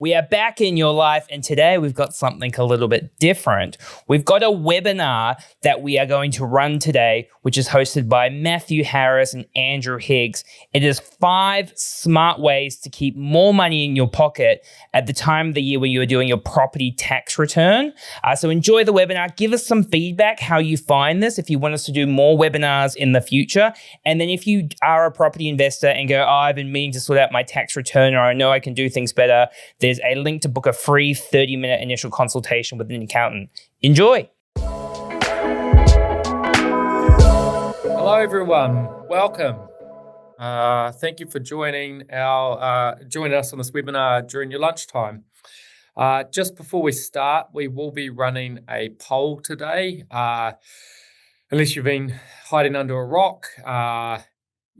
We are back in your life, and today we've got something a little bit different. We've got a webinar that we are going to run today, which is hosted by Matthew Harris and Andrew Higgs. It is 5 smart ways to keep more money in your pocket at the time of the year when you are doing your property tax return. So enjoy the webinar. Give us some feedback how you find this, if you want us to do more webinars in the future. And then if you are a property investor and go, I've been meaning to sort out my tax return, or I know I can do things better, there's a link to book a free 30-minute initial consultation with an accountant. Enjoy. Hello, everyone. Welcome. Thank you for joining us on this webinar during your lunchtime. Just before we start, we will be running a poll today. Unless you've been hiding under a rock,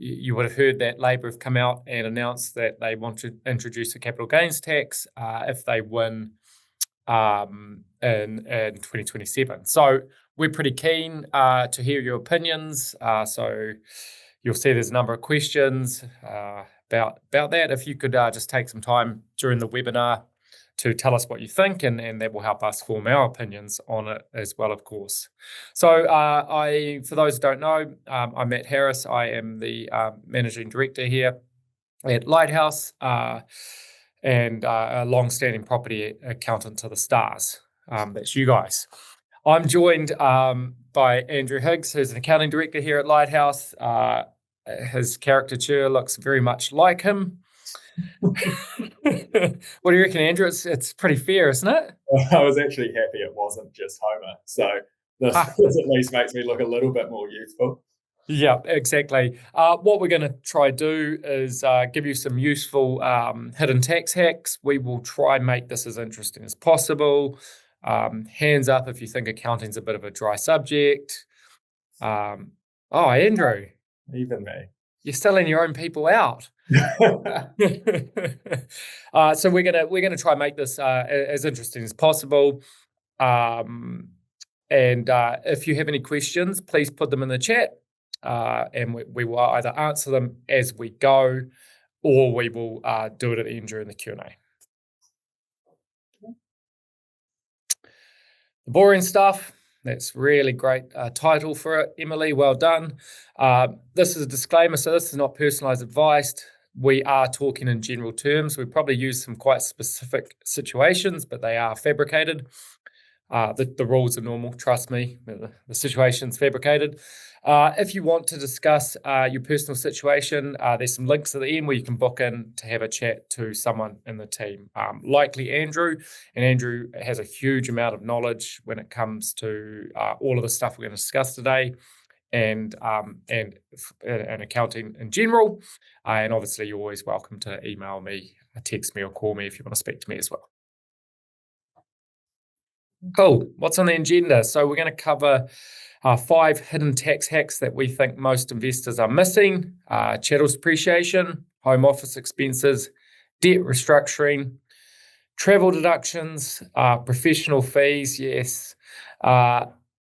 you would have heard that Labor have come out and announced that they want to introduce a capital gains tax if they win in 2027. So we're pretty keen to hear your opinions. So you'll see there's a number of questions about that. If you could just take some time during the webinar to tell us what you think, and that will help us form our opinions on it as well, of course. So for those who don't know, I'm Matt Harris. I am the Managing Director here at Lighthouse and a long-standing property accountant to the stars. That's you guys. I'm joined by Andrew Higgs, who's an accounting director here at Lighthouse. His caricature looks very much like him. What do you reckon, Andrew? It's pretty fair, isn't it? I was actually happy it wasn't just Homer. So this at least makes me look a little bit more youthful. Yeah, exactly. What we're going to try do is give you some useful hidden tax hacks. We will try and make this as interesting as possible. Hands up if you think accounting's a bit of a dry subject. Andrew. Even me. You're selling your own people out. So we're gonna try and make this as interesting as possible. And if you have any questions, please put them in the chat, and we will either answer them as we go, or we will do it at the end during the Q&A. The boring stuff. That's really great title for it, Emily. Well done. This is a disclaimer, so this is not personalised advice. We are talking in general terms. We probably use some quite specific situations, but they are fabricated. The rules are normal, trust me. The situation's fabricated. If you want to discuss your personal situation, there's some links at the end where you can book in to have a chat to someone in the team, likely Andrew. And Andrew has a huge amount of knowledge when it comes to all of the stuff we're going to discuss today, and accounting in general. And obviously, you're always welcome to email me, text me, or call me if you want to speak to me as well. Cool. What's on the agenda? So we're going to cover 5 hidden tax hacks that we think most investors are missing: chattels depreciation, home office expenses, debt restructuring, travel deductions, professional fees. Yes.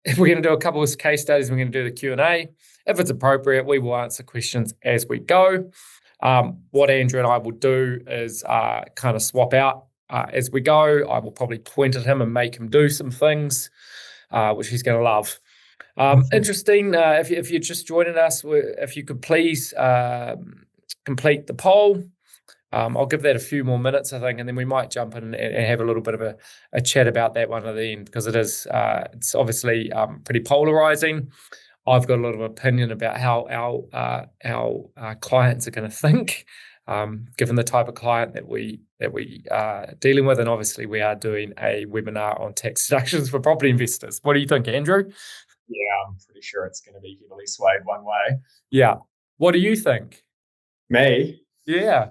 If we're going to do a couple of case studies, we're going to do the Q&A. If it's appropriate, we will answer questions as we go. What Andrew and I will do is kind of swap out as we go. I will probably point at him and make him do some things, which he's going to love. Interesting. If you're just joining us, if you could please complete the poll. I'll give that a few more minutes, I think, and then we might jump in and have a little bit of a chat about that one at the end, because it's obviously pretty polarizing. I've got a lot of opinion about how our clients are going to think, given the type of client that we are dealing with, and obviously we are doing a webinar on tax deductions for property investors. What do you think, Andrew? Yeah, I'm pretty sure it's going to be heavily swayed one way. Yeah. What do you think? Me? Yeah.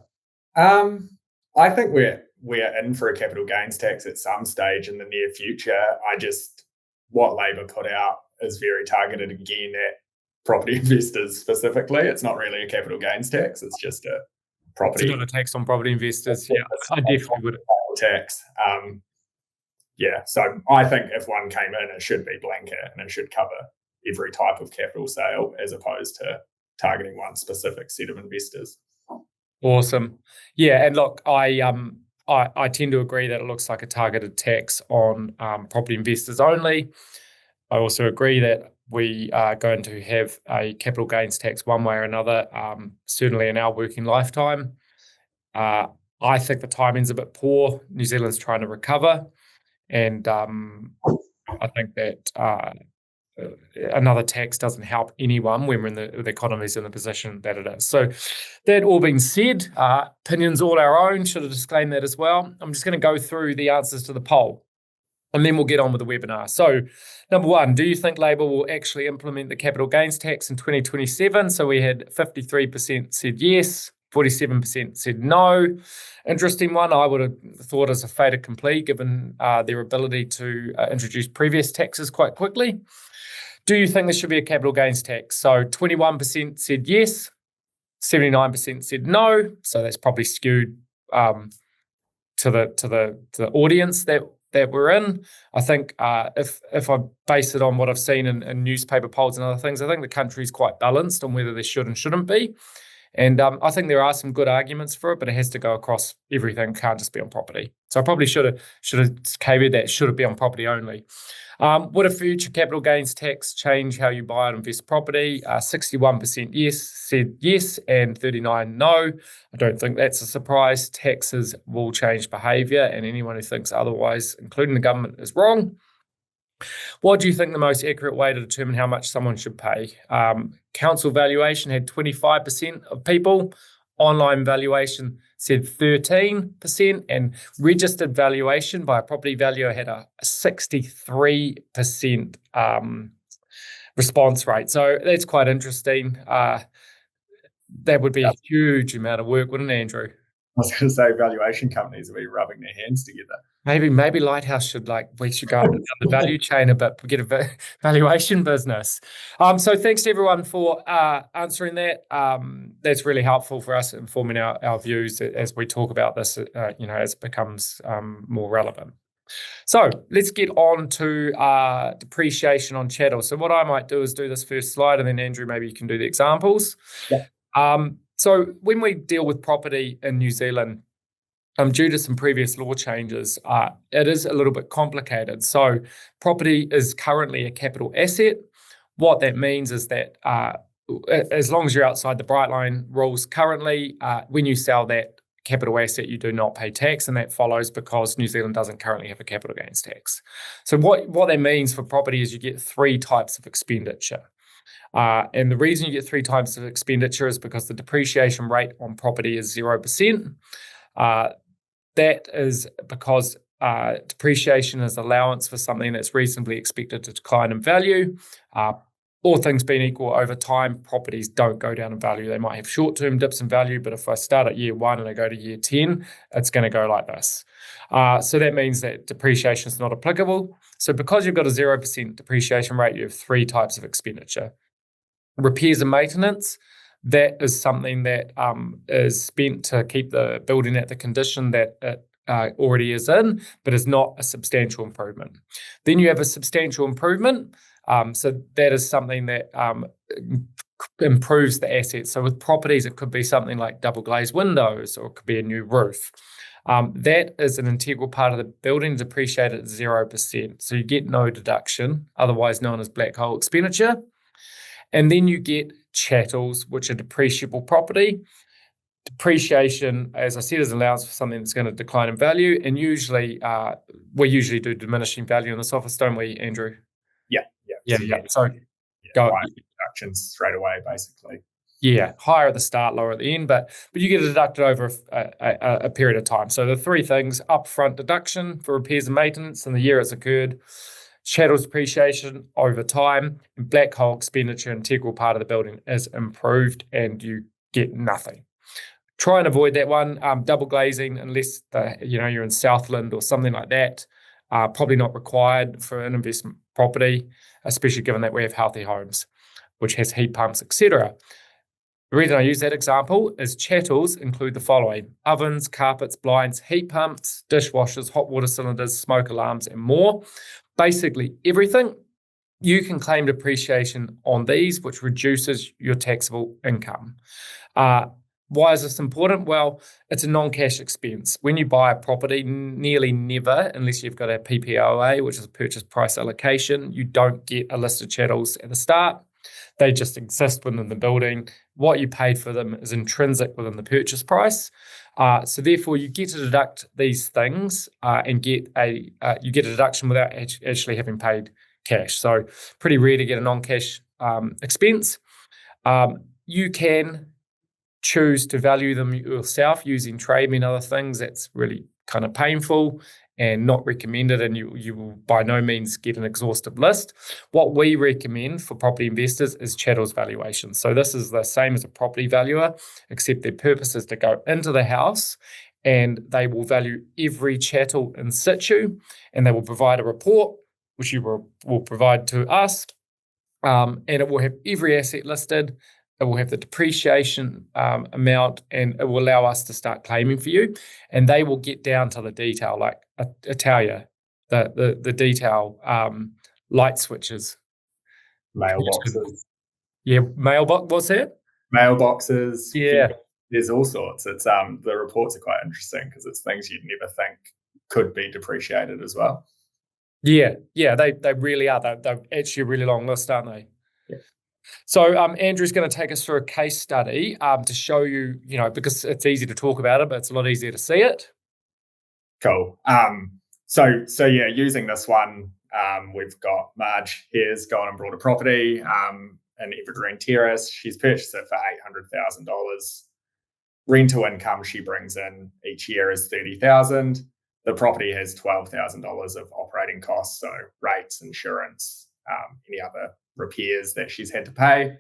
I think we're in for a capital gains tax at some stage in the near future. What Labor put out is very targeted again at property investors specifically. It's not really a capital gains tax. It's just a property. It's not a tax on property investors. Yeah, I definitely would. Tax. So I think if one came in, it should be blanket and it should cover every type of capital sale as opposed to targeting one specific set of investors. Awesome. Yeah, and look, I I tend to agree that it looks like a targeted tax on property investors only. I also agree that we are going to have a capital gains tax one way or another, certainly in our working lifetime. I think the timing's a bit poor. New Zealand's trying to recover, and I think that another tax doesn't help anyone when we're in the economy's in the position that it is. So that all being said, opinions all our own, should have disclaimed that as well. I'm just going to go through the answers to the poll, and then we'll get on with the webinar. So number one, do you think Labor will actually implement the capital gains tax in 2027? So we had 53% said yes, 47% said no. Interesting one, I would have thought as a fait accompli, given their ability to introduce previous taxes quite quickly. Do you think there should be a capital gains tax? So 21% said yes, 79% said no. So that's probably skewed to the audience that we're in. I think if I base it on what I've seen in newspaper polls and other things, I think the country is quite balanced on whether there should and shouldn't be. And I think there are some good arguments for it, but it has to go across everything. Can't just be on property. So I probably should have caveated that. Should it be on property only? Would a future capital gains tax change how you buy and invest property? 61% yes said yes, and 39% no. I don't think that's a surprise. Taxes will change behaviour, and anyone who thinks otherwise, including the government, is wrong. What do you think the most accurate way to determine how much someone should pay? Council valuation had 25% of people. Online valuation said 13%, and registered valuation by a property valuer had a 63% response rate. So that's quite interesting. That would be a huge amount of work, wouldn't it, Andrew? I was going to say valuation companies will be rubbing their hands together. Maybe Lighthouse should we should go up and down the value chain a bit, get a valuation business. So thanks to everyone for answering that. That's really helpful for us informing our views as we talk about this, as it becomes more relevant. So let's get on to depreciation on chattels. So what I might do is do this first slide, and then Andrew, maybe you can do the examples. Yeah. So when we deal with property in New Zealand, due to some previous law changes, it is a little bit complicated. So property is currently a capital asset. What that means is that as long as you're outside the bright line rules currently, when you sell that capital asset, you do not pay tax, and that follows because New Zealand doesn't currently have a capital gains tax. So what that means for property is you get three types of expenditure. And the reason you get three types of expenditure is because the depreciation rate on property is 0%. That is because depreciation is allowance for something that's reasonably expected to decline in value. All things being equal, over time, properties don't go down in value. They might have short-term dips in value, but if I start at year 1 and I go to year 10, it's going to go like this. So that means that depreciation is not applicable. So because you've got a 0% depreciation rate, you have three types of expenditure. Repairs and maintenance. That is something that is spent to keep the building at the condition that it already is in, but is not a substantial improvement. Then you have a substantial improvement. So that is something that improves the asset. So with properties, it could be something like double glazed windows, or it could be a new roof. That is an integral part of the building, depreciated at 0%. So you get no deduction, otherwise known as black hole expenditure. And then you get chattels, which are depreciable property. Depreciation, as I said, is allowance for something that's going to decline in value. And usually, we usually do diminishing value in this office, don't we, Andrew? Yeah. So go deductions straight away, basically. Yeah, higher at the start, lower at the end, but you get it deducted over a period of time. So the three things: upfront deduction for repairs and maintenance in the year it's occurred, chattels depreciation over time, and black hole expenditure, integral part of the building, is improved, and you get nothing. Try and avoid that one. Double glazing, unless you're in Southland or something like that, probably not required for an investment property, especially given that we have healthy homes, which has heat pumps, etc. The reason I use that example is chattels include the following: ovens, carpets, blinds, heat pumps, dishwashers, hot water cylinders, smoke alarms, and more. Basically everything. You can claim depreciation on these, which reduces your taxable income. Why is this important? Well, it's a non-cash expense. When you buy a property, nearly never, unless you've got a PPOA, which is a purchase price allocation, you don't get a list of chattels at the start. They just exist within the building. What you paid for them is intrinsic within the purchase price. So therefore, you get to deduct these things and you get a deduction without actually having paid cash. So pretty rare to get a non-cash expense. You can choose to value them yourself using trade and other things. That's really kind of painful and not recommended, and you will by no means get an exhaustive list. What we recommend for property investors is chattels valuation. So this is the same as a property valuer, except their purpose is to go into the house and they will value every chattel in situ, and they will provide a report, which you will provide to us, and it will have every asset listed. It will have the depreciation amount, and it will allow us to start claiming for you. And they will get down to the detail, like I tell you, the detail light switches. Mailboxes. Yeah, mailbox. What's that? Mailboxes. Yeah. There's all sorts. It's the reports are quite interesting because it's things you'd never think could be depreciated as well. Yeah, they really are. They're actually a really long list, aren't they? Yeah. So Andrew's going to take us through a case study to show you, because it's easy to talk about it, but it's a lot easier to see it. Cool. So yeah, using this one, we've got Marge here's gone and bought a property in Evergreen Terrace. She's purchased it for $800,000. Rental income she brings in each year is $30,000. The property has $12,000 of operating costs, so rates, insurance, any other repairs that she's had to pay.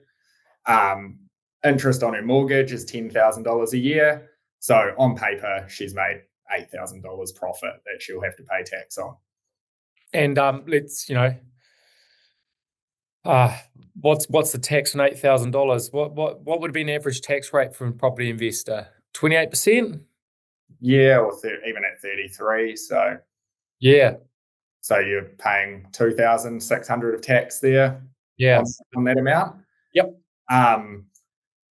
Interest on her mortgage is $10,000 a year. So on paper, she's made $8,000 profit that she'll have to pay tax on. And let's, what's the tax on $8,000? What would be an average tax rate for a property investor? 28%? Yeah, or even at 33. So yeah. So you're paying $2,600 of tax there. Yeah. On that amount. Yep.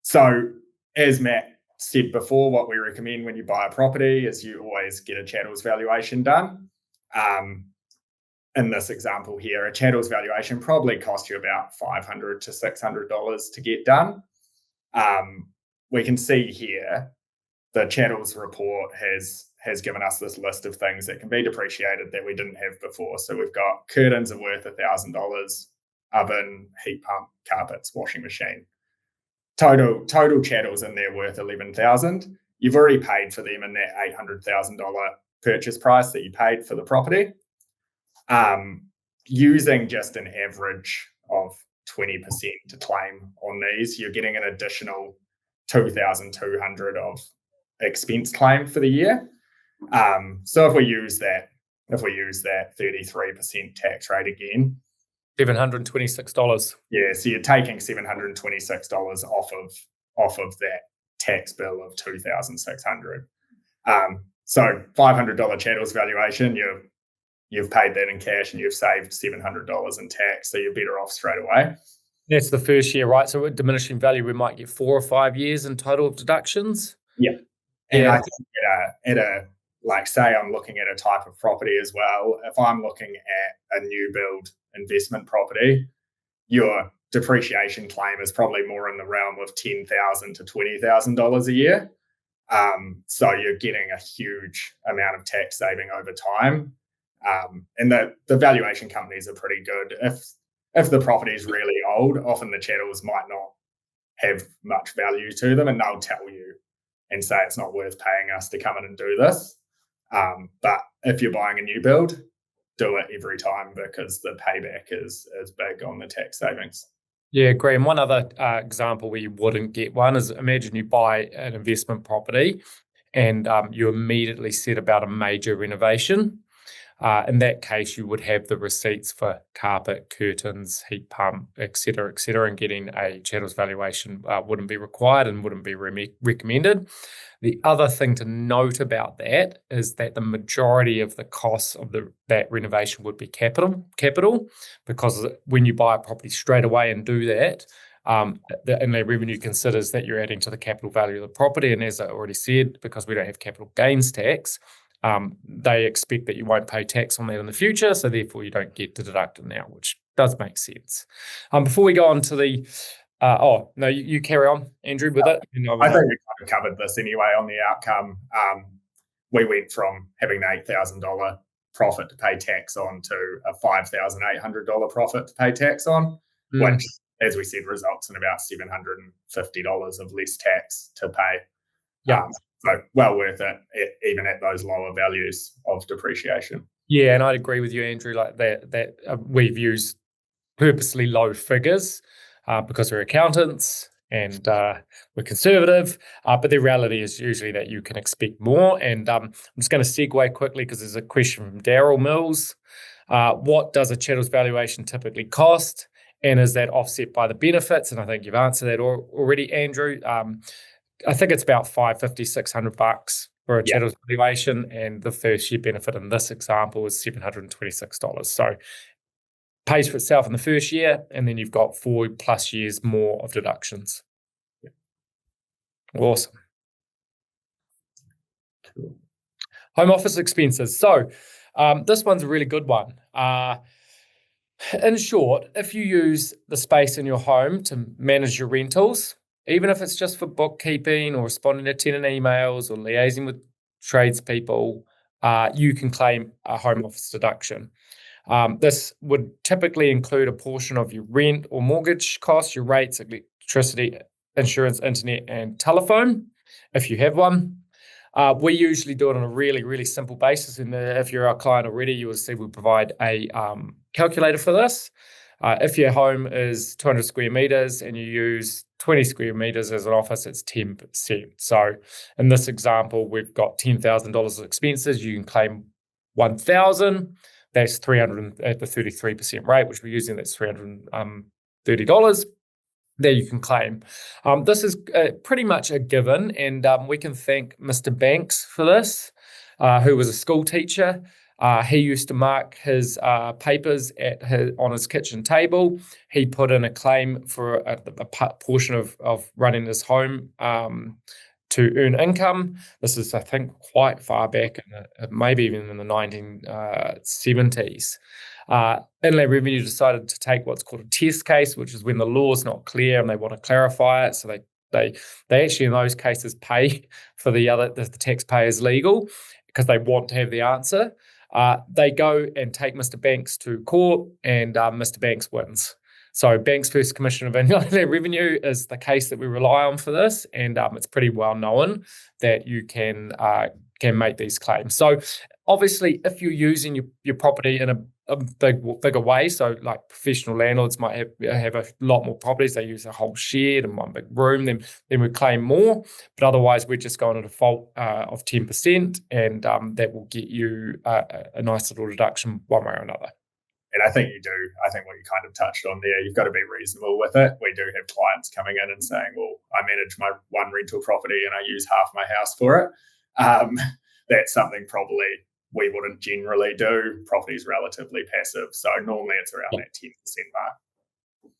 So as Matt said before, what we recommend when you buy a property is you always get a chattels valuation done. In this example here, a chattels valuation probably cost you about $500 to $600 to get done. We can see here the chattels report has given us this list of things that can be depreciated that we didn't have before. So we've got curtains are worth $1,000, oven, heat pump, carpets, washing machine. Total chattels in there worth $11,000. You've already paid for them in that $800,000 purchase price that you paid for the property. Using just an average of 20% to claim on these, you're getting an additional $2,200 of expense claim for the year. So if we use that 33% tax rate again, $726. Yeah, so you're taking $726 off of that tax bill of $2,600. So $500 chattels valuation, you've paid that in cash and you've saved $700 in tax, so you're better off straight away. That's the first year, right? So with diminishing value, we might get 4 or 5 years in total of deductions. Yeah, and I think like say I'm looking at a type of property as well. If I'm looking at a new build investment property, your depreciation claim is probably more in the realm of $10,000 to $20,000 a year. So you're getting a huge amount of tax saving over time. And the valuation companies are pretty good. If the property is really old, often the chattels might not have much value to them, and they'll tell you and say it's not worth paying us to come in and do this. But if you're buying a new build, do it every time because the payback is big on the tax savings. Yeah, agree. And one other example where you wouldn't get one is imagine you buy an investment property and you immediately set about a major renovation. In that case, you would have the receipts for carpet, curtains, heat pump, et cetera, and getting a chattels valuation wouldn't be required and wouldn't be recommended. The other thing to note about that is that the majority of the costs of that renovation would be capital, because when you buy a property straight away and do that, The inland revenue considers that you're adding to the capital value of the property. And as I already said, because we don't have capital gains tax, they expect that you won't pay tax on that in the future. So therefore, you don't get to deduct it now, which does make sense. Before we go on to the you carry on, Andrew, with it. I think we kind of covered this anyway on the outcome. We went from having an $8,000 profit to pay tax on to a $5,800 profit to pay tax on, which, as we said, results in about $750 of less tax to pay. Yeah. So well worth it, even at those lower values of depreciation. Yeah, and I'd agree with you, Andrew, like that we've used purposely low figures because we're accountants and we're conservative, but the reality is usually that you can expect more. And I'm just going to segue quickly because there's a question from Daryl Mills. What does a chattel's valuation typically cost? And is that offset by the benefits? And I think you've answered that already, Andrew. I think it's about $550, $600 for a chattel's valuation, and the first year benefit in this example is $726. So pays for itself in the first year, and then you've got 4+ years more of deductions. Yeah. Awesome. Cool. Home office expenses. So this one's a really good one. In short, if you use the space in your home to manage your rentals, even if it's just for bookkeeping or responding to tenant emails or liaising with tradespeople, you can claim a home office deduction. This would typically include a portion of your rent or mortgage costs, your rates, electricity, insurance, internet, and telephone, if you have one. We usually do it on a really, really simple basis. And if you're our client already, you will see we provide a calculator for this. If your home is 200 square meters and you use 20 square meters as an office, it's 10%. So in this example, we've got $10,000 of expenses. You can claim $1,000. That's $300 at the 33% rate, which we're using. That's $330. There you can claim. This is pretty much a given, and we can thank Mr. Banks for this, who was a school teacher. He used to mark his papers on his kitchen table. He put in a claim for a portion of running his home to earn income. This is, I think, quite far back, maybe even in the 1970s. Inland Revenue decided to take what's called a test case, which is when the law is not clear and they want to clarify it. So they actually, in those cases, pay for the taxpayer's legal because they want to have the answer. They go and take Mr. Banks to court, and Mr. Banks wins. So Banks versus Commissioner of Inland Revenue is the case that we rely on for this, and it's pretty well known that you can make these claims. So obviously, if you're using your property in a bigger way, so like professional landlords might have a lot more properties, they use a whole shed and one big room, then we claim more. But otherwise, we're just going to default of 10%, and that will get you a nice little deduction one way or another. And I think you do. I think what you kind of touched on there, you've got to be reasonable with it. We do have clients coming in and saying, well, I manage my one rental property and I use half my house for it. That's something probably we wouldn't generally do. Property is relatively passive. So normally it's around that 10% mark.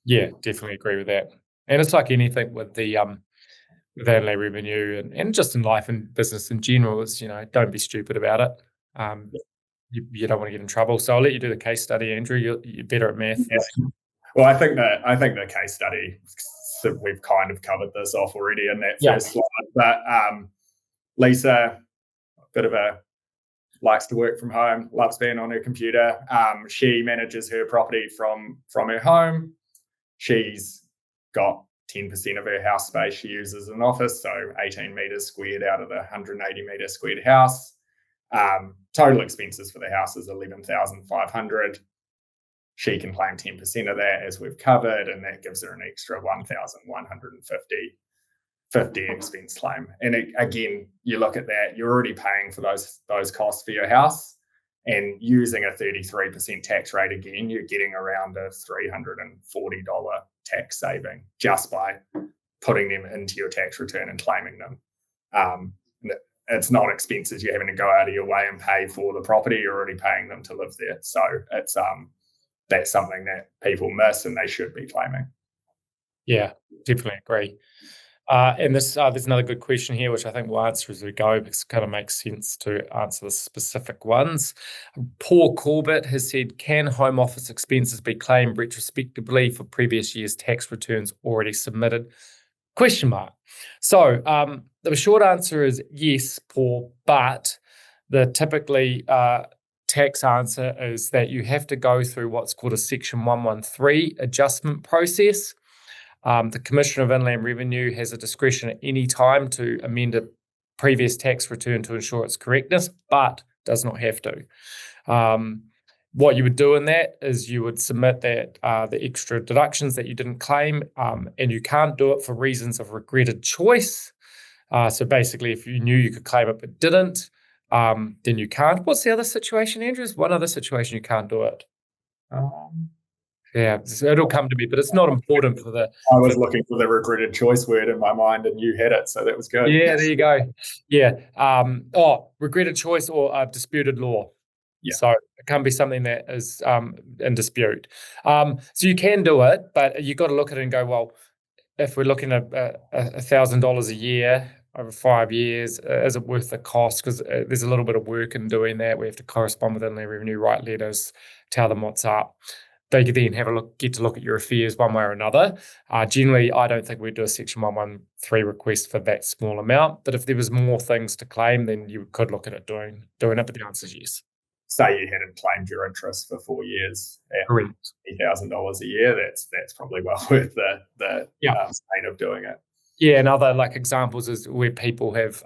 Yeah, definitely agree with that. And it's like anything with the with inland revenue and just in life and business in general, is, don't be stupid about it. You don't want to get in trouble. So I'll let you do the case study, Andrew. You're better at math. Yeah. Well, I think the case study, so we've kind of covered this off already in that first slide. But Lisa, likes to work from home, loves being on her computer. She manages her property from her home. She's got 10% of her house space she uses as an office, so 18 meters squared out of the 180 meter squared house. Total expenses for the house is $11,500. She can claim 10% of that, as we've covered, and that gives her an extra $1,150 expense claim. And again, you look at that, you're already paying for those costs for your house, and using a 33% tax rate again, you're getting around a $340 tax saving just by putting them into your tax return and claiming them. It's not expenses you're having to go out of your way and pay for the property. You're already paying them to live there. So it's that's something that people miss and they should be claiming. Yeah, definitely agree. And there's another good question here, which I think we'll answer as we go, because it kind of makes sense to answer the specific ones. Paul Corbett has said, can home office expenses be claimed retrospectively for previous year's tax returns already submitted? Question mark. So the short answer is yes, Paul, but the typically tax answer is that you have to go through what's called a Section 113 adjustment process. The Commissioner of Inland Revenue has a discretion at any time to amend a previous tax return to ensure its correctness, but does not have to. What you would do in that is you would submit that the extra deductions that you didn't claim, and you can't do it for reasons of regretted choice. So basically, if you knew you could claim it but didn't, then you can't. What's the other situation, Andrew? Is one other situation you can't do it? Yeah, so it'll come to me, but it's not important for the. I was looking for the regretted choice word in my mind, and you had it, so that was good. Yeah, there you go. Yeah. Regretted choice or disputed law. Yeah. So it can be something that is in dispute. So you can do it, but you've got to look at it and go, well, if we're looking at $1,000 a year over 5 years, is it worth the cost? Because there's a little bit of work in doing that. We have to correspond with Inland Revenue, write letters, tell them what's up. They could then get to look at your affairs one way or another. Generally, I don't think we'd do a Section 113 request for that small amount. But if there was more things to claim, then you could look at it doing it. But the answer is yes. Say you hadn't claimed your interest for 4 years at $20,000 a year, that's probably well worth the pain of doing it. Yeah, and other examples is where people have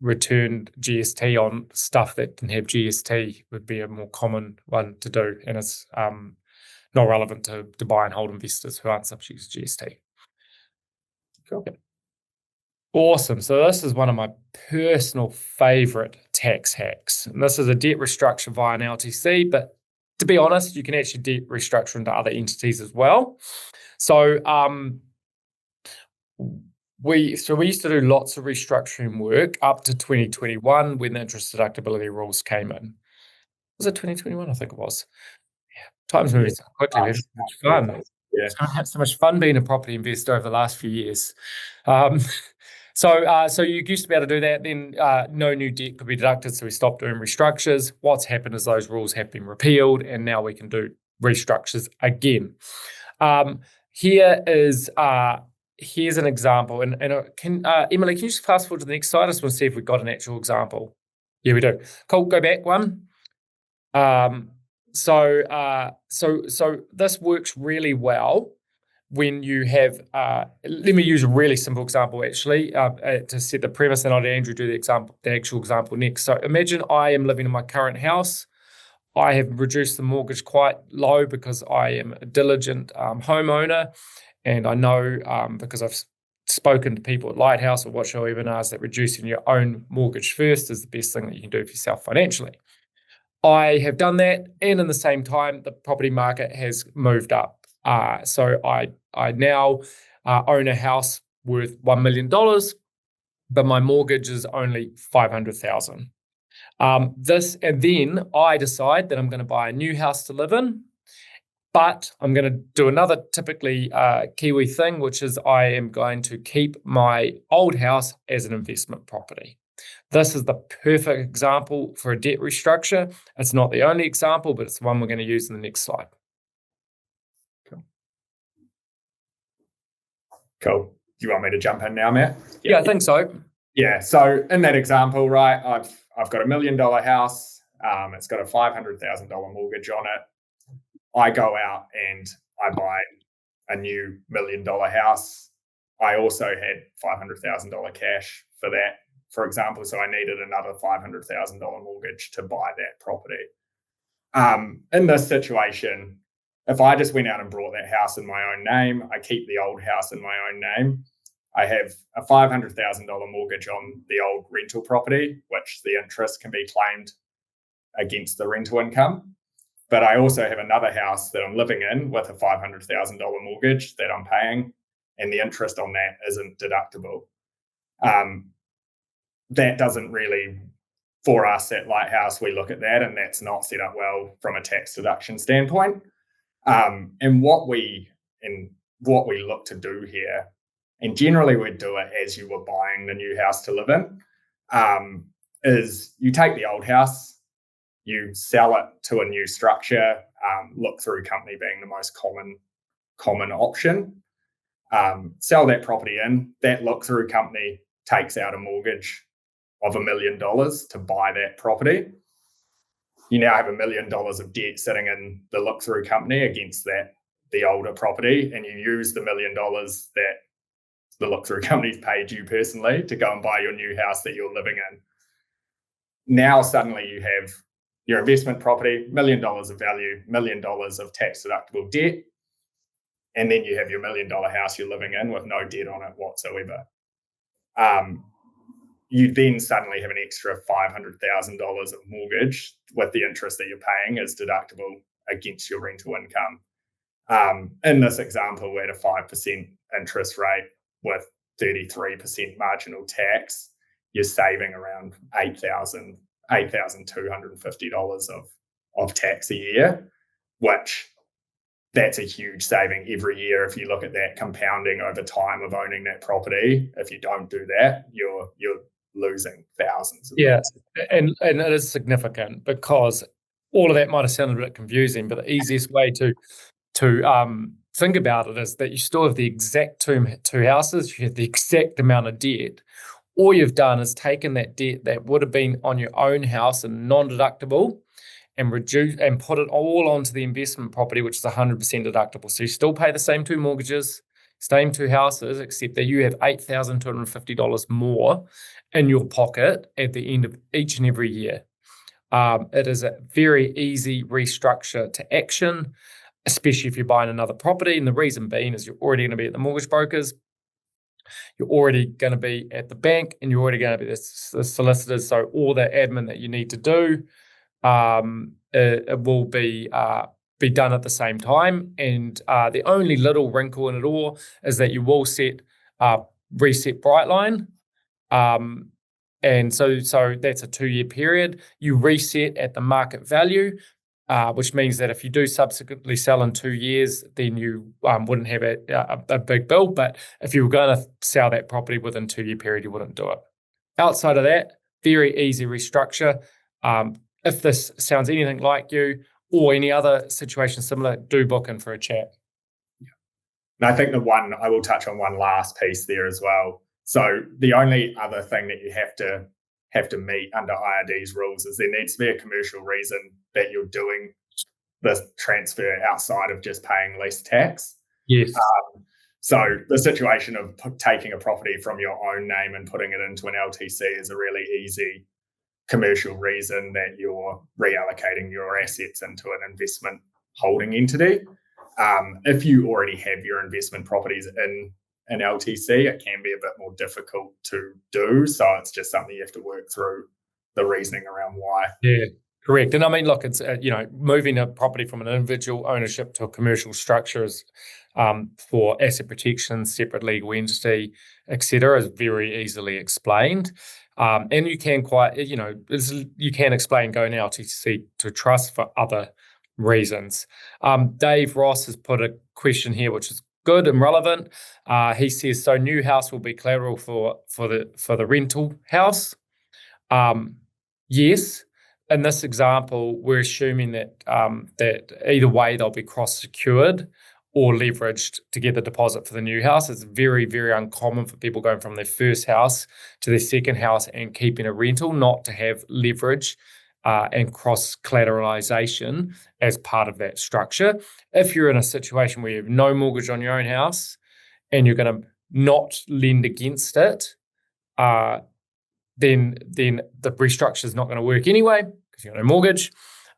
returned GST on stuff that didn't have GST would be a more common one to do, and it's not relevant to buy and hold investors who aren't subject to GST. Cool. Yep. Awesome. So this is one of my personal favourite tax hacks. And this is a debt restructure via an LTC, but to be honest, you can actually debt restructure into other entities as well. So we used to do lots of restructuring work up to 2021 when the interest deductibility rules came in. Was it 2021? I think it was. Yeah. Time's moving so quickly. We had so much fun. Yeah. I've had so much fun being a property investor over the last few years. So you used to be able to do that. Then no new debt could be deducted, so we stopped doing restructures. What's happened is those rules have been repealed, and now we can do restructures again. Here's an example, and can Emily, can you just fast forward to the next slide? I just want to see if we've got an actual example. Yeah, we do. Cool. Go back one. So this works really well when you have. Let me use a really simple example actually to set the premise, and I'll let Andrew do the actual example next. So imagine I am living in my current house. I have reduced the mortgage quite low because I am a diligent homeowner. And I know because I've spoken to people at Lighthouse or watched our webinars that reducing your own mortgage first is the best thing that you can do for yourself financially. I have done that, and in the same time, the property market has moved up. So I now own a house worth $1 million, but my mortgage is only $500,000. And then I decide that I'm going to buy a new house to live in. But I'm going to do another typically Kiwi thing, which is I am going to keep my old house as an investment property. This is the perfect example for a debt restructure. It's not the only example, but it's the one we're going to use in the next slide. Cool. Do you want me to jump in now, Matt? Yeah, I think so. Yeah. So in that example, right, I've got $1 million house. It's got a $500,000 mortgage on it. I go out and I buy a new $1 million house. I also had $500,000 cash for that, for example. So I needed another $500,000 mortgage to buy that property. In this situation, if I just went out and bought that house in my own name, I keep the old house in my own name. I have a $500,000 mortgage on the old rental property, which the interest can be claimed against the rental income. But I also have another house that I'm living in with a $500,000 mortgage that I'm paying, and the interest on that isn't deductible. That doesn't really, for us at Lighthouse, we look at that, and that's not set up well from a tax deduction standpoint. And what we look to do here, and generally we'd do it as you were buying the new house to live in, is you take the old house, you sell it to a new structure, look-through company being the most common option. Sell that property in, that look-through company takes out a mortgage of $1 million to buy that property. You now have $1 million of debt sitting in the look-through company against the older property, and you use the $1 million that the look-through company's paid you personally to go and buy your new house that you're living in. Now suddenly you have your investment property, $1 million of value, $1 million of tax-deductible debt, and then you have your $1 million house you're living in with no debt on it whatsoever. You then suddenly have an extra $500,000 of mortgage with the interest that you're paying as deductible against your rental income. In this example, we're at a 5% interest rate with 33% marginal tax. You're saving around $8,250 of tax a year, which that's a huge saving every year. If you look at that compounding over time of owning that property, if you don't do that, you're losing thousands. And it is significant, because all of that might have sounded a bit confusing, but the easiest way to think about it is that you still have the exact two houses, you have the exact amount of debt. All you've done is taken that debt that would have been on your own house and non-deductible, and put it all onto the investment property, which is 100% deductible. So you still pay the same two mortgages, same two houses, except that you have $8,250 more in your pocket at the end of each and every year. It is a very easy restructure to action, especially if you're buying another property. And the reason being is you're already going to be at the mortgage brokers, you're already going to be at the bank, and you're already going to be the solicitors. So all the admin that you need to do, it will be done at the same time. And the only little wrinkle in it all is that you will reset Brightline. And so that's a 2-year period. You reset at the market value, which means that if you do subsequently sell in 2 years, then you wouldn't have a big bill. But if you were going to sell that property within 2-year period, you wouldn't do it. Outside of that, very easy restructure. If this sounds anything like you or any other situation similar, do book in for a chat. And I think I will touch on one last piece there as well. So the only other thing that you have to meet under IRD's rules is there needs to be a commercial reason that you're doing the transfer outside of just paying less tax. Yes. So the situation of taking a property from your own name and putting it into an LTC is a really easy commercial reason that you're reallocating your assets into an investment holding entity. If you already have your investment properties in an LTC, it can be a bit more difficult to do. So it's just something you have to work through the reasoning around why. Yeah, correct. And I mean, look, it's moving a property from an individual ownership to a commercial structure is for asset protection, separate legal entity, etc., is very easily explained. And you can you can explain going LTC to trust for other reasons. Dave Ross has put a question here, which is good and relevant. He says, so new house will be collateral for the rental house. Yes. In this example, we're assuming that either way they'll be cross-secured or leveraged to get the deposit for the new house. It's very, very uncommon for people going from their first house to their second house and keeping a rental not to have leverage and cross-collateralization as part of that structure. If you're in a situation where you have no mortgage on your own house and you're going to not lend against it, then the restructure is not going to work anyway because you've got no mortgage.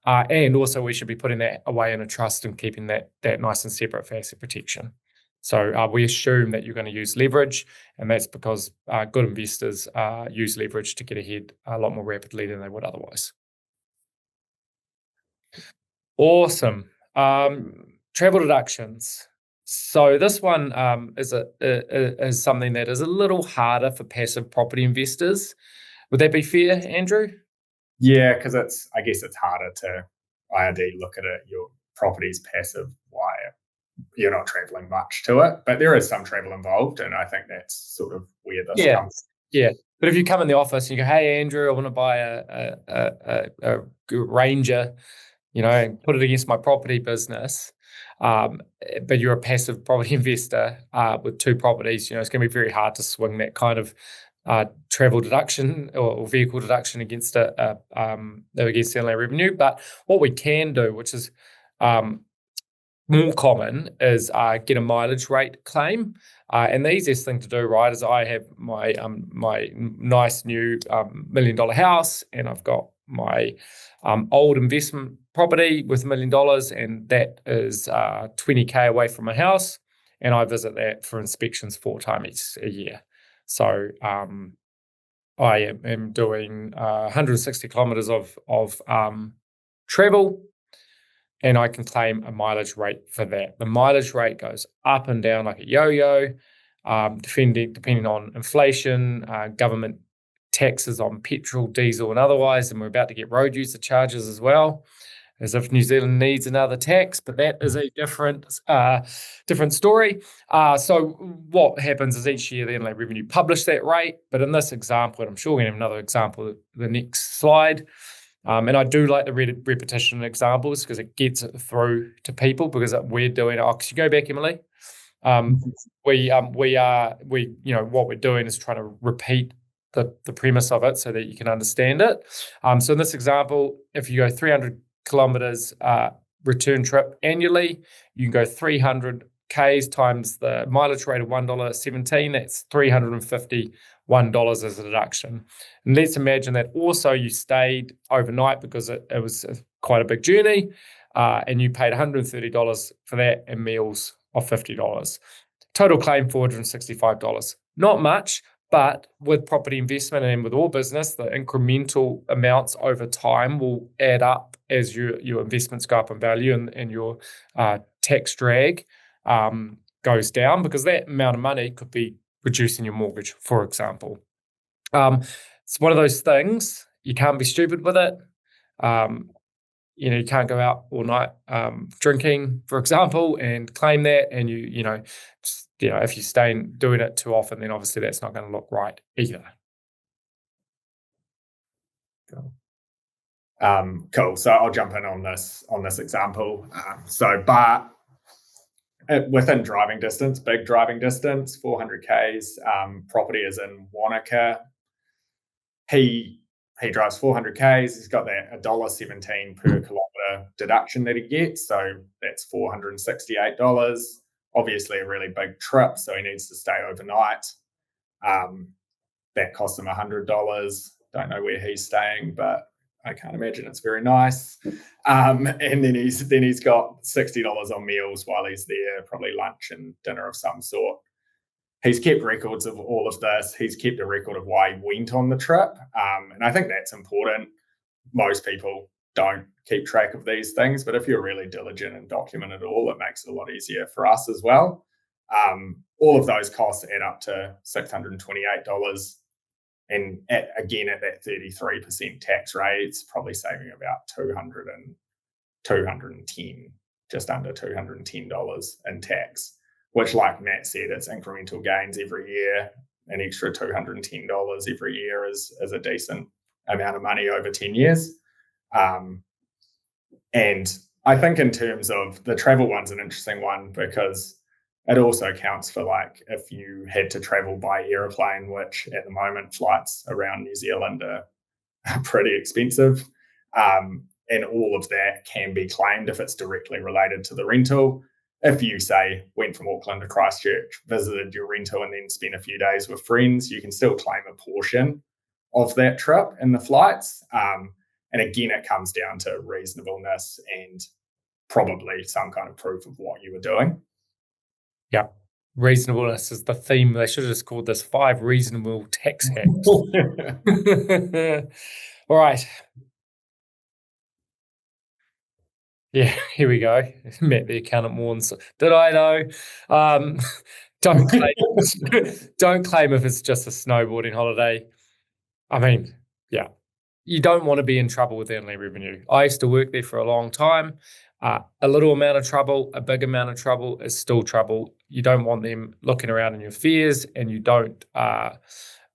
And also we should be putting that away in a trust and keeping that nice and separate for asset protection. So we assume that you're going to use leverage, and that's because good investors use leverage to get ahead a lot more rapidly than they would otherwise. Awesome. Travel deductions. So this one is something that is a little harder for passive property investors. Would that be fair, Andrew? Yeah, because I guess it's harder to IRD look at it. Your property's passive. Why? you're not traveling much to it, but there is some travel involved, and I think that's sort of where this comes. Yeah, but if you come in the office and you go, "Hey, Andrew, I want to buy a Ranger," and put it against my property business, but you're a passive property investor with 2 properties, it's going to be very hard to swing that kind of travel deduction or vehicle deduction against against the inland revenue. But what we can do, which is more common, is get a mileage rate claim. And the easiest thing to do, right, is I have my nice new $1 million house, and I've got my old investment property with $1 million, and that is $20K away from my house, and I visit that for inspections 4 times a year. So I am doing 160 kilometers of travel, and I can claim a mileage rate for that. The mileage rate goes up and down like a yo-yo, depending on inflation, government taxes on petrol, diesel, and otherwise. And we're about to get road user charges as well, as if New Zealand needs another tax, but that is a different story. So what happens is each year the Inland Revenue publish that rate, but in this example, and I'm sure we're going to have another example the next slide, and I do like the repetition examples because it gets it through to people, because we're doing it. Because you go back, Emily, what we're doing is trying to repeat the premise of it so that you can understand it. So in this example, if you go 300 kilometers return trip annually, you can go 300 Ks times the mileage rate of $1.17. That's $351 as a deduction. And let's imagine that also you stayed overnight because it was quite a big journey, and you paid $130 for that and meals of $50. Total claim $465. Not much, but with property investment and with all business, the incremental amounts over time will add up as your investments go up in value, and your tax drag goes down, because that amount of money could be reducing your mortgage, for example. It's one of those things, you can't be stupid with it. You can't go out all night drinking, for example, and claim that. And if you stay doing it too often, then obviously that's not going to look right either. Cool. So I'll jump in on this example. Bart, within driving distance, big driving distance, 400 Ks, property is in Wanaka. He drives 400 Ks. He's got that $1.17 per kilometre deduction that he gets. So that's $468. Obviously a really big trip, so he needs to stay overnight. That costs him $100. Don't know where he's staying, but I can't imagine it's very nice. And then he's got $60 on meals while he's there, probably lunch and dinner of some sort. He's kept records of all of this. He's kept a record of why he went on the trip. And I think that's important. Most people don't keep track of these things, but if you're really diligent and document it all, it makes it a lot easier for us as well. All of those costs add up to $628. And at that 33% tax rate, it's probably saving about $210, just under $210 in tax, which, like Matt said, it's incremental gains every year. An extra $210 every year is a decent amount of money over 10 years. And I think in terms of the travel one's an interesting one, because it also counts for, like, if you had to travel by aeroplane, which at the moment flights around New Zealand are pretty expensive. And all of that can be claimed if it's directly related to the rental. If you, say, went from Auckland to Christchurch, visited your rental, and then spent a few days with friends, you can still claim a portion of that trip in the flights. And again, it comes down to reasonableness and probably some kind of proof of what you were doing. Yeah. Reasonableness is the theme. They should have just called this 5 reasonable tax hacks. All right. Yeah, here we go. Matt the accountant warns. Did I though? Don't claim if it's just a snowboarding holiday. I mean, yeah. You don't want to be in trouble with Inland Revenue. I used to work there for a long time. A little amount of trouble, a big amount of trouble is still trouble. You don't want them looking around in your fears, and you don't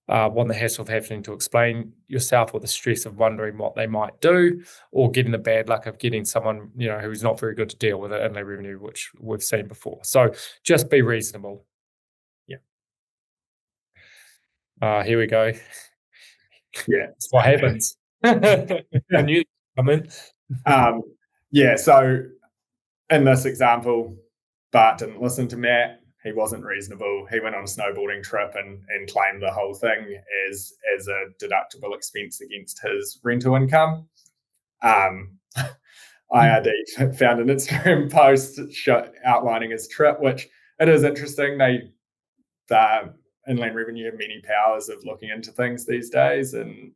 want the hassle of having to explain yourself or the stress of wondering what they might do, or getting the bad luck of getting someone, who's not very good to deal with it inland revenue, which we've seen before. So just be reasonable. Yeah. Here we go. Yeah. That's what happens. I knew it would come in. Yeah. So in this example, Bart didn't listen to Matt. He wasn't reasonable. He went on a snowboarding trip and claimed the whole thing as a deductible expense against his rental income. IRD found an Instagram post outlining his trip, which it is interesting. The Inland Revenue have many powers of looking into things these days, and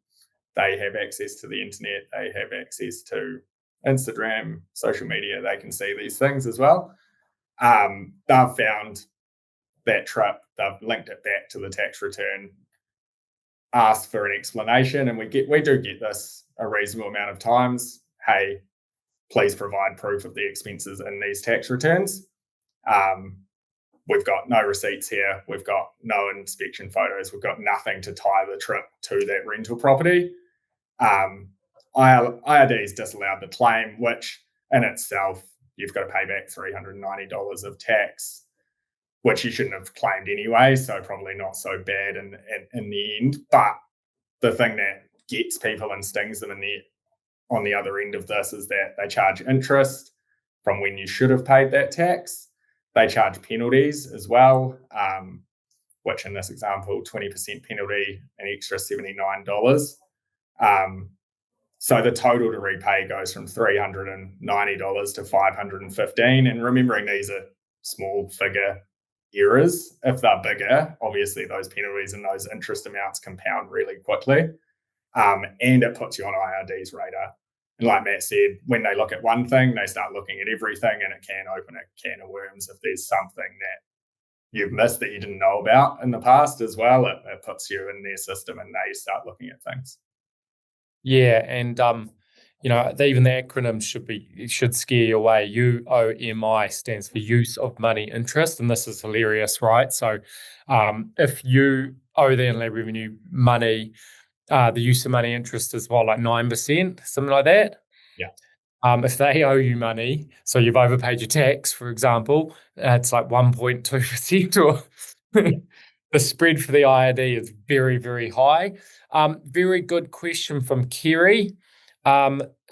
they have access to the internet. They have access to Instagram, social media. They can see these things as well. They've found that trip. They've linked it back to the tax return, asked for an explanation, and we do get this a reasonable amount of times. Hey, please provide proof of the expenses in these tax returns. We've got no receipts here. We've got no inspection photos. We've got nothing to tie the trip to that rental property. IRD's disallowed the claim, which in itself, you've got to pay back $390 of tax, which you shouldn't have claimed anyway. So probably not so bad in the end. But the thing that gets people and stings them on the other end of this is that they charge interest from when you should have paid that tax. They charge penalties as well, which in this example, 20% penalty, an extra $79. So the total to repay goes from $390 to $515. And remembering these are small figure errors. If they're bigger, obviously those penalties and those interest amounts compound really quickly. And it puts you on IRD's radar. And like Matt said, when they look at one thing, they start looking at everything, and it can open a can of worms if there's something that you've missed that you didn't know about in the past as well. It puts you in their system, and they start looking at things. Yeah, and even the acronym should scare you away. UOMI stands for use of money interest, and this is hilarious, right? So, if you owe the Inland Revenue money, the use of money interest is like 9%, something like that. Yeah. If they owe you money, so you've overpaid your tax, for example, it's like 1.2%, or the spread for the IRD is very, very high. Very good question from Kerry.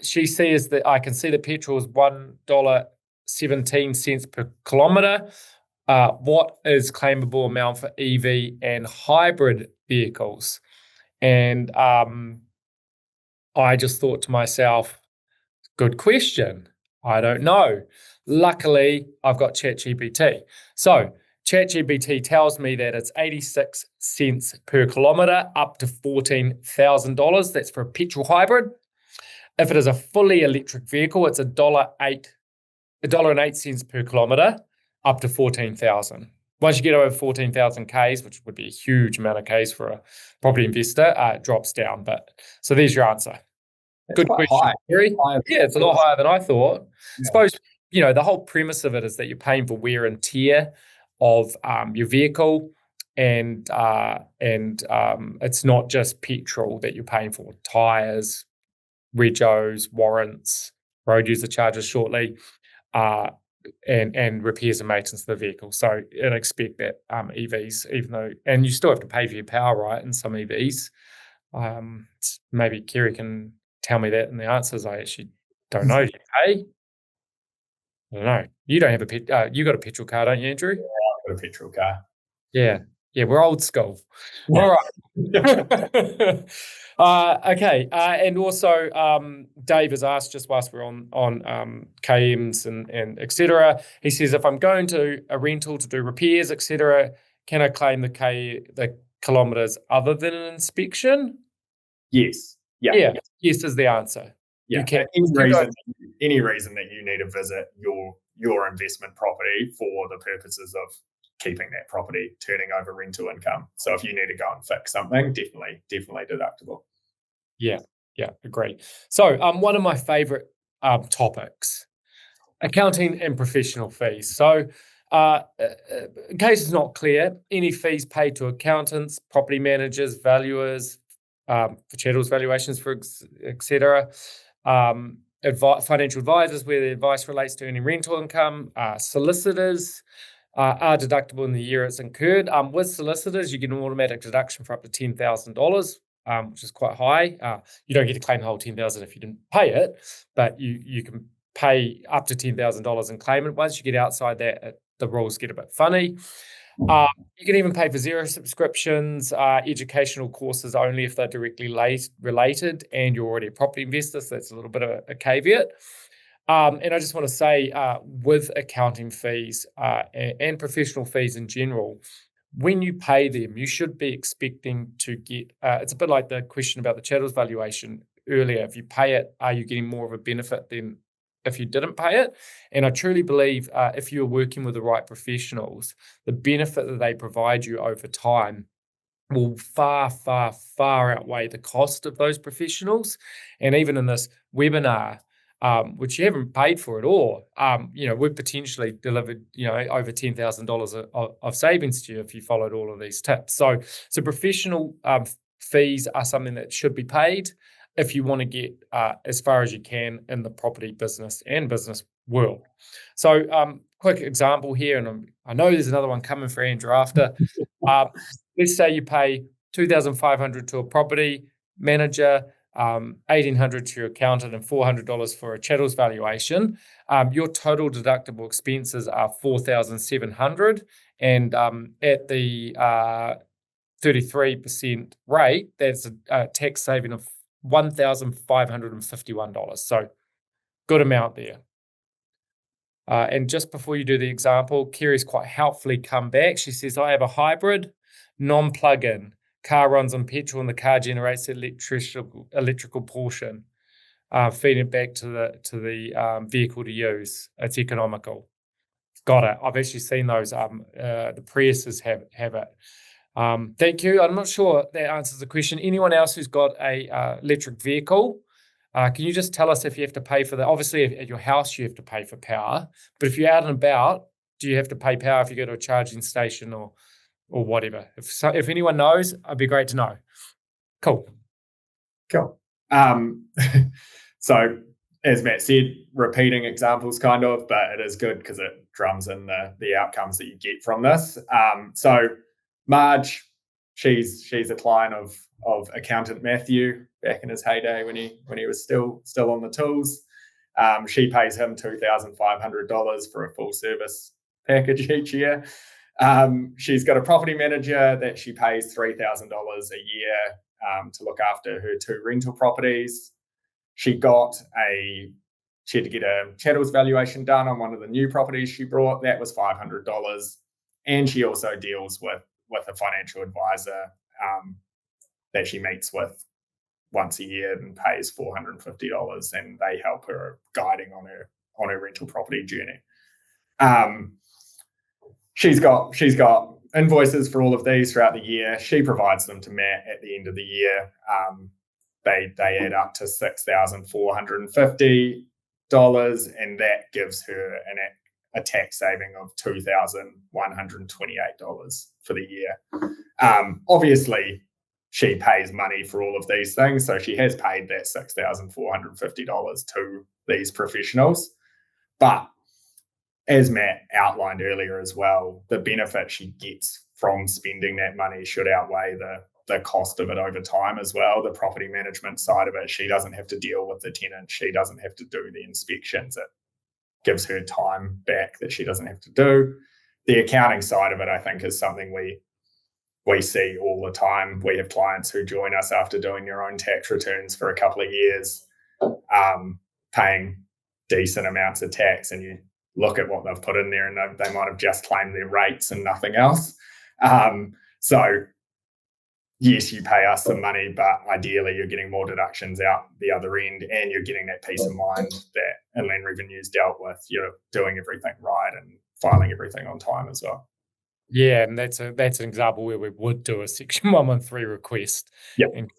She says that I can see the petrol is $1.17 per kilometre. What is claimable amount for EV and hybrid vehicles? And I just thought to myself, good question. I don't know. Luckily, I've got ChatGPT. So ChatGPT tells me that it's 86 cents per kilometre up to $14,000. That's for a petrol hybrid. If it is a fully electric vehicle, it's $1.08 per kilometre up to 14,000. Once you get over 14,000 Ks, which would be a huge amount of Ks for a property investor, it drops down. So there's your answer. That's good question, high. Gary. Yeah, it's a lot higher than I thought. Yeah. Suppose, the whole premise of it is that you're paying for wear and tear of your vehicle, and it's not just petrol that you're paying for. Tyres, regos, warrants, road user charges shortly, and repairs and maintenance of the vehicle. So I'd expect that EVs, and you still have to pay for your power, right, in some EVs. Maybe Kerry can tell me that in the answers. I actually don't know. Do you pay? I don't know. You don't have you got a petrol car, don't you, Andrew? Yeah, I've got a petrol car. Yeah, we're old school. Yeah. All right. Okay. And also, Dave has asked, just whilst we're on KMs and et cetera, he says, if I'm going to a rental to do repairs, et cetera, can I claim the kilometres other than an inspection? Yes. Yeah. Yes is the answer. Yeah. You can. Any reason that you need to visit your investment property for the purposes of keeping that property turning over rental income. So if you need to go and fix something, definitely deductible. Yeah, agree. So one of my favourite topics Accounting and professional fees. So, in case it's not clear, any fees paid to accountants, property managers, valuers, for chattels valuations, etc. Financial advisors, where the advice relates to earning rental income, solicitors are deductible in the year it's incurred. With solicitors, you get an automatic deduction for up to $10,000, which is quite high. You don't get to claim the whole $10,000 if you didn't pay it, but you can pay up to $10,000 and claim it. Once you get outside that, the rules get a bit funny. You can even pay for zero subscriptions, educational courses only if they're directly related and you're already a property investor. So that's a little bit of a caveat. And I just want to say, with accounting fees and professional fees in general, when you pay them, you should be expecting to get, it's a bit like the question about the chattels valuation earlier. If you pay it, are you getting more of a benefit than if you didn't pay it? And I truly believe if you're working with the right professionals, the benefit that they provide you over time will far, far, far outweigh the cost of those professionals. And even in this webinar, which you haven't paid for at all, we've potentially delivered, over $10,000 of savings to you if you followed all of these tips. So professional fees are something that should be paid if you want to get as far as you can in the property business and business world. So quick example here, and I know there's another one coming for Andrew after. Let's say you pay $2,500 to a property manager, $1,800 to your accountant, and $400 for a chattels valuation. Your total deductible expenses are $4,700, and at the 33% rate, that's a tax saving of $1,551. So good amount there. And just before you do the example, Kerry's quite helpfully come back. She says, I have a hybrid, non-plug-in. Car runs on petrol and the car generates the electrical portion, feeding it back to the vehicle to use. It's economical. Got it. I've actually seen those. The Priuses have it. Thank you. I'm not sure that answers the question. Anyone else who's got a electric vehicle, can you just tell us if you have to pay for that? Obviously, at your house, you have to pay for power. But if you're out and about, do you have to pay power if you go to a charging station or whatever? If anyone knows, it'd be great to know. Cool. So, as Matt said, repeating examples kind of, but it is good because it drums in the outcomes that you get from this. So Marge, she's a client of accountant Matthew back in his heyday when he was still on the tools. She pays him $2,500 for a full service package each year. She's got a property manager that she pays $3,000 a year to look after her 2 rental properties. She had to get a chattels valuation done on one of the new properties she brought. That was $500. And she also deals with a financial advisor that she meets with once a year and pays $450, and they help her guiding on her rental property journey. She's got invoices for all of these throughout the year. She provides them to Matt at the end of the year. They add up to $6,450, and that gives her a tax saving of $2,128 for the year. Obviously, she pays money for all of these things, so she has paid that $6,450 to these professionals. But as Matt outlined earlier as well, the benefit she gets from spending that money should outweigh the cost of it over time as well. The property management side of it, she doesn't have to deal with the tenant. She doesn't have to do the inspections. It gives her time back that she doesn't have to do. The accounting side of it, I think, is something we see all the time. We have clients who join us after doing their own tax returns for a couple of years, paying decent amounts of tax, and you look at what they've put in there and they might have just claimed their rates and nothing else. So yes, you pay us some money, but ideally you're getting more deductions out the other end, and you're getting that peace of mind that Inland Revenue's dealt with. You're doing everything right and filing everything on time as well. Yeah, and that's an example where we would do a Section 113 request. Yep. And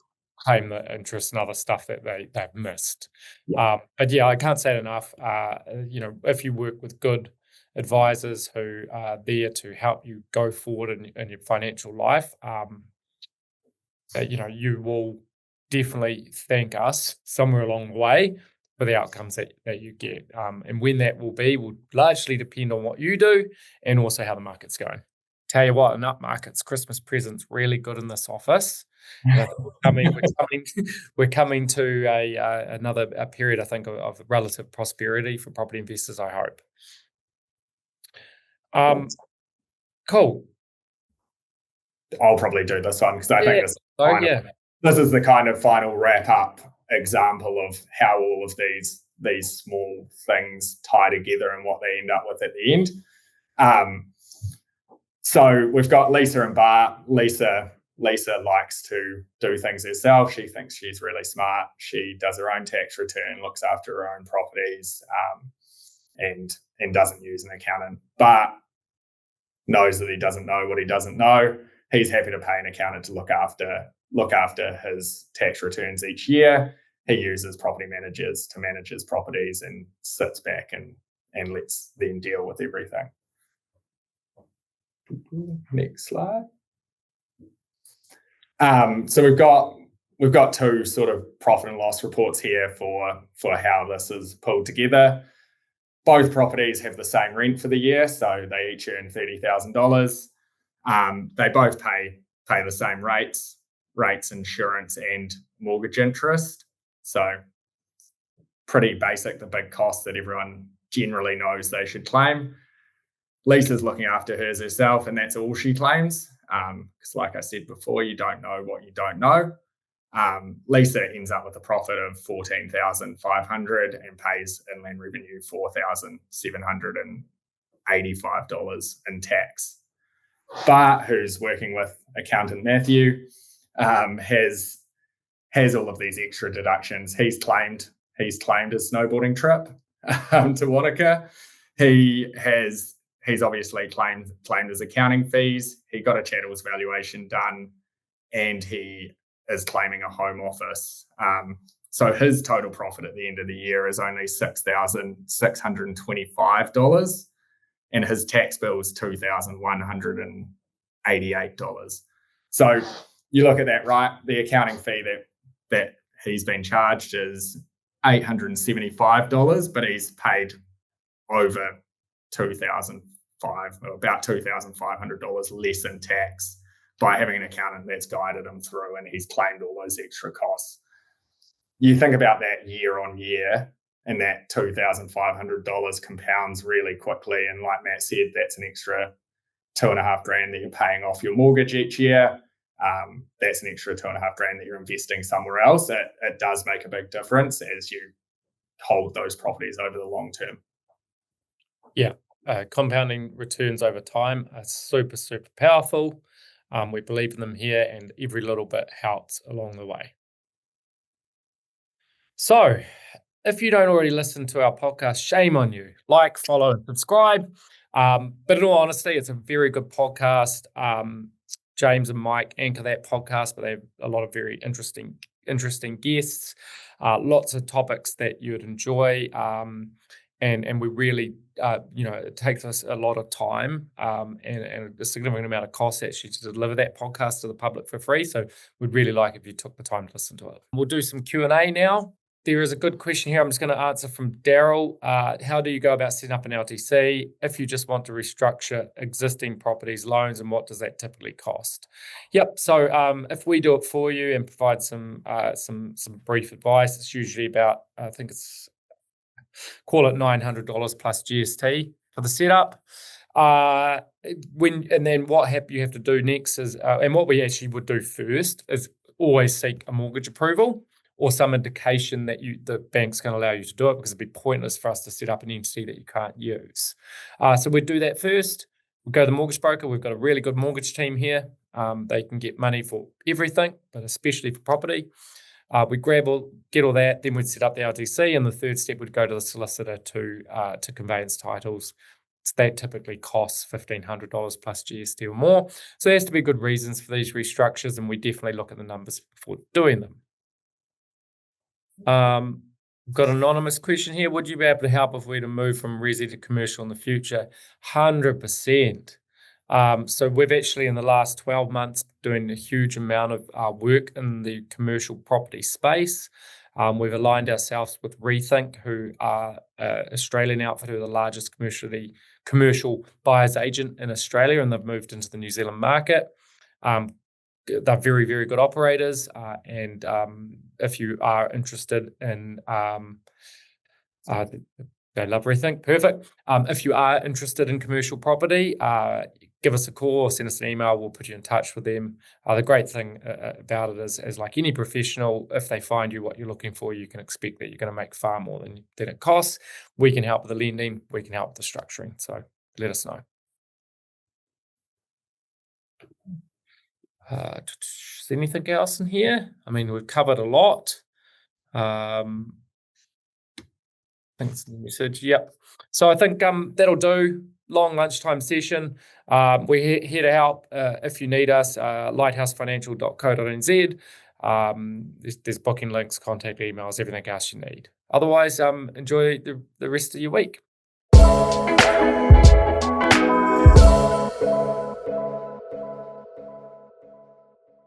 claim the interest and other stuff that they've missed. Yeah. But yeah, I can't say it enough. If you work with good advisors who are there to help you go forward in your financial life, you will definitely thank us somewhere along the way for the outcomes that you get. And when that will be will largely depend on what you do and also how the market's going. Tell you what, in up markets, Christmas presents really good in this office. And I think we're coming to another period, I think, of relative prosperity for property investors, I hope. Cool. I'll probably do this one because I think this is the kind of final wrap up example of how all of these small things tie together and what they end up with at the end. So we've got Lisa and Bart. Lisa likes to do things herself. She thinks she's really smart. She does her own tax return, looks after her own properties, and doesn't use an accountant. Bart knows that he doesn't know what he doesn't know. He's happy to pay an accountant to look after his tax returns each year. He uses property managers to manage his properties and sits back and lets them deal with everything. Next slide. So we've got two sort of profit and loss reports here for how this is pulled together. Both properties have the same rent for the year, so they each earn $30,000. They both pay the same rates, insurance, and mortgage interest. So pretty basic, the big costs that everyone generally knows they should claim. Lisa's looking after hers herself, and that's all she claims. Because like I said before, you don't know what you don't know. Lisa ends up with a profit of $14,500 and pays inland revenue $4,785 in tax. Bart, who's working with accountant Matthew, has all of these extra deductions. He's claimed his snowboarding trip to Wanaka. He's obviously claimed his accounting fees. He got a chattels valuation done, and he is claiming a home office. So his total profit at the end of the year is only $6,625, and his tax bill is $2,188. So you look at that, right? The accounting fee that he's been charged is $875, but he's paid over about $2,500 less in tax by having an accountant that's guided him through, and he's claimed all those extra costs. You think about that year on year, and that $2,500 compounds really quickly. And like Matt said, that's an extra $2,500 that you're paying off your mortgage each year. That's an extra $2,500 that you're investing somewhere else. It does make a big difference as you hold those properties over the long term. Yeah. Compounding returns over time are super, super powerful. We believe in them here, and every little bit helps along the way. So if you don't already listen to our podcast, shame on you. Like, follow, and subscribe. But in all honesty, it's a very good podcast. James and Mike anchor that podcast, but they have a lot of very interesting guests, lots of topics that you would enjoy. And we really, it takes us a lot of time and a significant amount of cost actually to deliver that podcast to the public for free. So we'd really like if you took the time to listen to it. We'll do some Q&A now. There is a good question here I'm just going to answer from Daryl. How do you go about setting up an LTC if you just want to restructure existing properties loans, and what does that typically cost? Yep. So if we do it for you and provide some brief advice, it's usually about, I think it's, call it $900 plus GST for the setup. And then what you have to do next is, and what we actually would do first is always seek a mortgage approval or some indication that the bank's going to allow you to do it, because it'd be pointless for us to set up an entity that you can't use. So we'd do that first. We'd go to the mortgage broker. We've got a really good mortgage team here. They can get money for everything, but especially for property. We get all that, then we'd set up the LTC, and the third step would go to the solicitor to conveyance titles. So that typically costs $1,500 plus GST or more. So there has to be good reasons for these restructures, and we definitely look at the numbers before doing them. We've got an anonymous question here. Would you be able to help if we were to move from resi to commercial in the future? 100%. So we've actually, in the last 12 months, doing a huge amount of work in the commercial property space. We've aligned ourselves with Rethink, who are an Australian outfit, who are the largest commercial buyer's agent in Australia, and they've moved into the New Zealand market. They're very, very good operators, and if you are interested in, they love Rethink, perfect. If you are interested in commercial property, give us a call or send us an email. We'll put you in touch with them. The great thing about it is like any professional, if they find you what you're looking for, you can expect that you're going to make far more than it costs. We can help with the lending. We can help with the structuring. So let us know. Is there anything else in here? I mean, we've covered a lot. Thanks for the message. Yep. So I think that'll do. Long lunchtime session. We're here to help if you need us. lighthousefinancial.co.nz. There's booking links, contact emails, everything else you need. Otherwise, enjoy the rest of your week.